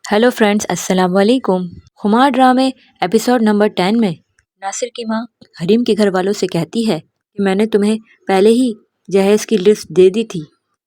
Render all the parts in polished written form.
Hello friends, अस्सलाम वालेकुम। खुमार ड्रामे एपिसोड नंबर 10 में नासिर की माँ हरीम के घर वालों से कहती है कि मैंने तुम्हें पहले ही जहेज की लिस्ट दे दी थी,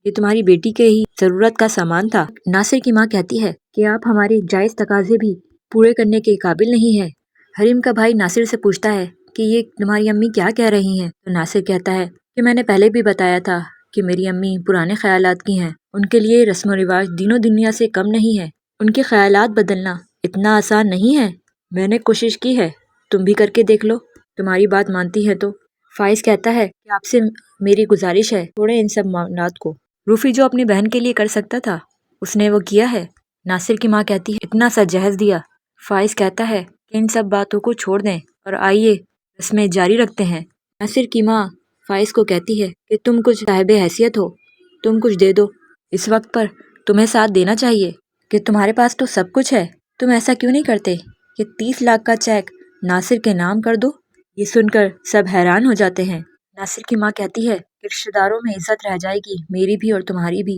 ये तुम्हारी बेटी के ही ज़रूरत का सामान था। नासिर की माँ कहती है कि आप हमारे जायज़ तकाजे भी पूरे करने के काबिल नहीं हैं। हरीम का भाई नासिर से पूछता है कि ये तुम्हारी अम्मी क्या कह रही हैं, तो नासिर कहता है कि मैंने पहले भी बताया था कि मेरी अम्मी पुराने ख्यालात की हैं, उनके लिए रस्म रिवाज दीनों दुनिया से कम नहीं है। उनके ख्यालात बदलना इतना आसान नहीं है। मैंने कोशिश की है, तुम भी करके देख लो, तुम्हारी बात मानती है तो। फाइज कहता है कि आपसे मेरी गुजारिश है, छोड़े इन सब मामलात को। रूफी जो अपनी बहन के लिए कर सकता था उसने वो किया है। नासिर की माँ कहती है इतना सा जहेज दिया। फाइज कहता है कि इन सब बातों को छोड़ दें और आइए रस्में जारी रखते हैं। नासिर की माँ फाइज को कहती है कि तुम कुछ साहिब हैसियत हो, तुम कुछ दे दो। इस वक्त पर तुम्हें साथ देना चाहिए कि तुम्हारे पास तो सब कुछ है, तुम ऐसा क्यों नहीं करते कि 30 लाख का चेक नासिर के नाम कर दो। ये सुनकर सब हैरान हो जाते हैं। नासिर की माँ कहती है कि रिश्तेदारों में इज्जत रह जाएगी, मेरी भी और तुम्हारी भी।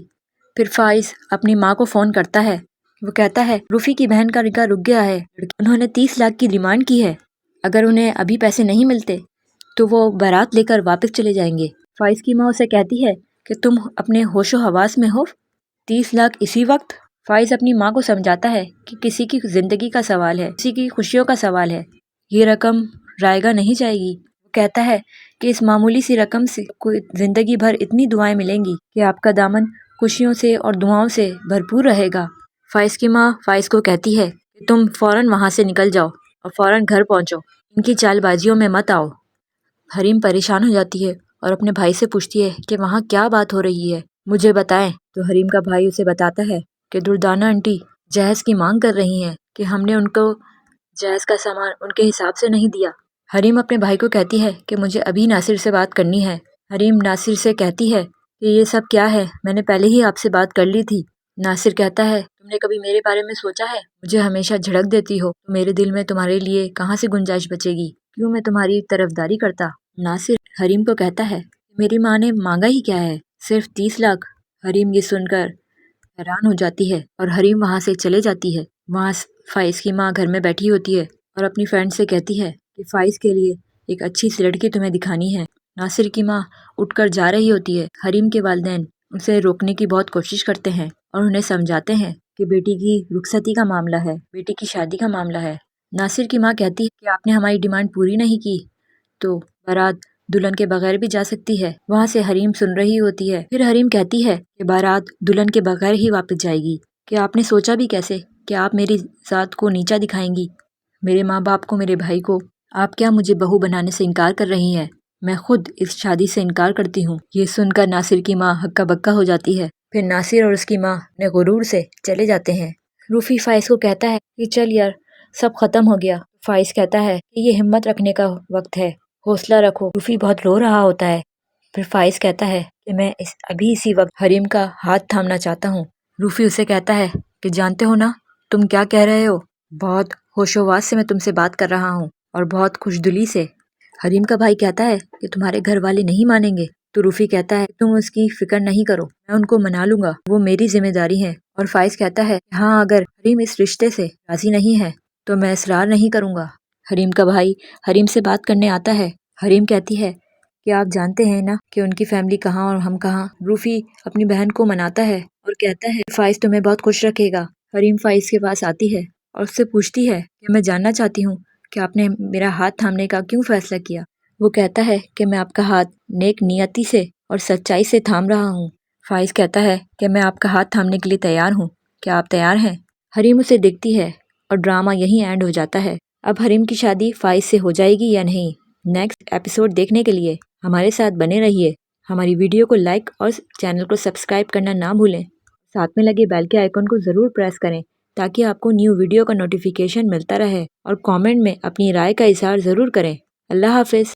फिर फाइज अपनी माँ को फ़ोन करता है। वो कहता है रूफी की बहन का निकाह रुक गया है, उन्होंने 30 लाख की डिमांड की है, अगर उन्हें अभी पैसे नहीं मिलते तो वो बारात लेकर वापस चले जाएंगे। फाइज की माँ उसे कहती है कि तुम अपने होशो हवास में हो, 30 लाख इसी वक्त। फाइज अपनी माँ को समझाता है कि किसी की ज़िंदगी का सवाल है, किसी की खुशियों का सवाल है, ये रकम रायगा नहीं जाएगी। वो कहता है कि इस मामूली सी रकम से कोई ज़िंदगी भर इतनी दुआएं मिलेंगी कि आपका दामन खुशियों से और दुआओं से भरपूर रहेगा। फाइज की माँ फाइज को कहती है कि तुम फ़ौरन वहाँ से निकल जाओ और फ़ौरन घर पहुँचो, इनकी चालबाजियों में मत आओ। हरीम परेशान हो जाती है और अपने भाई से पूछती है कि वहाँ क्या बात हो रही है, मुझे बताएं। तो हरीम का भाई उसे बताता है कि दुर्दाना आंटी जहेज की मांग कर रही हैं कि हमने उनको जहेज का सामान उनके हिसाब से नहीं दिया। हरीम अपने भाई को कहती है कि मुझे अभी नासिर से बात करनी है। हरीम नासिर से कहती है कि ये सब क्या है, मैंने पहले ही आपसे बात कर ली थी। नासिर कहता है तुमने कभी मेरे बारे में सोचा है, मुझे हमेशा झड़क देती हो, तो मेरे दिल में तुम्हारे लिए कहाँ से गुंजाइश बचेगी, क्यों मैं तुम्हारी तरफदारी करता। नासिर हरीम को कहता है मेरी माँ ने मांगा ही क्या है, सिर्फ 30 लाख। हरीम ये सुनकर हैरान हो जाती है और हरीम वहाँ से चले जाती है। वहाँ फाइज की माँ घर में बैठी होती है और अपनी फ्रेंड से कहती है कि फाइज के लिए एक अच्छी सी लड़की तुम्हें दिखानी है। नासिर की माँ उठकर जा रही होती है। हरीम के वालिदैन उसे रोकने की बहुत कोशिश करते हैं और उन्हें समझाते हैं कि बेटी की रुखसती का मामला है, बेटी की शादी का मामला है। नासिर की माँ कहती है कि आपने हमारी डिमांड पूरी नहीं की तो बारात दुल्हन के बगैर भी जा सकती है। वहाँ से हरीम सुन रही होती है। फिर हरीम कहती है कि बारात दुल्हन के बगैर ही वापस जाएगी। कि आपने सोचा भी कैसे कि आप मेरी ज़ात को नीचा दिखाएंगी, मेरे माँ बाप को, मेरे भाई को। आप क्या मुझे बहू बनाने से इनकार कर रही हैं? मैं खुद इस शादी से इनकार करती हूँ। ये सुनकर नासिर की माँ हक्का बक्का हो जाती है। फिर नासिर और उसकी माँ ने गुरूर से चले जाते हैं। रूफी फाइज को कहता है कि चल यार, सब खत्म हो गया। फाइज कहता है कि ये हिम्मत रखने का वक्त है, हौसला रखो। रूफी बहुत रो रहा होता है। फिर फाइज कहता है कि मैं अभी इसी वक्त हरीम का हाथ थामना चाहता हूँ। रूफी उसे कहता है कि जानते हो ना तुम क्या कह रहे हो, बहुत होशोवास से मैं तुमसे बात कर रहा हूँ और बहुत खुशदिली से। हरीम का भाई कहता है कि तुम्हारे घर वाले नहीं मानेंगे। तो रूफी कहता है तुम उसकी फिक्र नहीं करो, मैं उनको मना लूंगा, वो मेरी जिम्मेदारी है। और फाइज कहता है हाँ, अगर हरीम इस रिश्ते से राजी नहीं है तो मैं इसरार नहीं करूँगा। हरीम का भाई हरीम से बात करने आता है। हरीम कहती है कि आप जानते हैं ना कि उनकी फैमिली कहाँ और हम कहाँ। रूफी अपनी बहन को मनाता है और कहता है फाइज तुम्हें बहुत खुश रखेगा। हरीम फाइज के पास आती है और उससे पूछती है कि मैं जानना चाहती हूँ कि आपने मेरा हाथ थामने का क्यों फैसला किया। वो कहता है कि मैं आपका हाथ नेक नियति से और सच्चाई से थाम रहा हूँ। फाइज कहता है कि मैं आपका हाथ थामने के लिए तैयार हूँ, क्या आप तैयार हैं? हरीम उसे देखती है और ड्रामा यहीं एंड हो जाता है। अब हरीम की शादी फाइज से हो जाएगी या नहीं, नेक्स्ट एपिसोड देखने के लिए हमारे साथ बने रहिए। हमारी वीडियो को लाइक और चैनल को सब्सक्राइब करना ना भूलें। साथ में लगे बेल के आइकन को ज़रूर प्रेस करें ताकि आपको न्यू वीडियो का नोटिफिकेशन मिलता रहे। और कमेंट में अपनी राय का इज़हार ज़रूर करें। अल्लाह हाफिज़।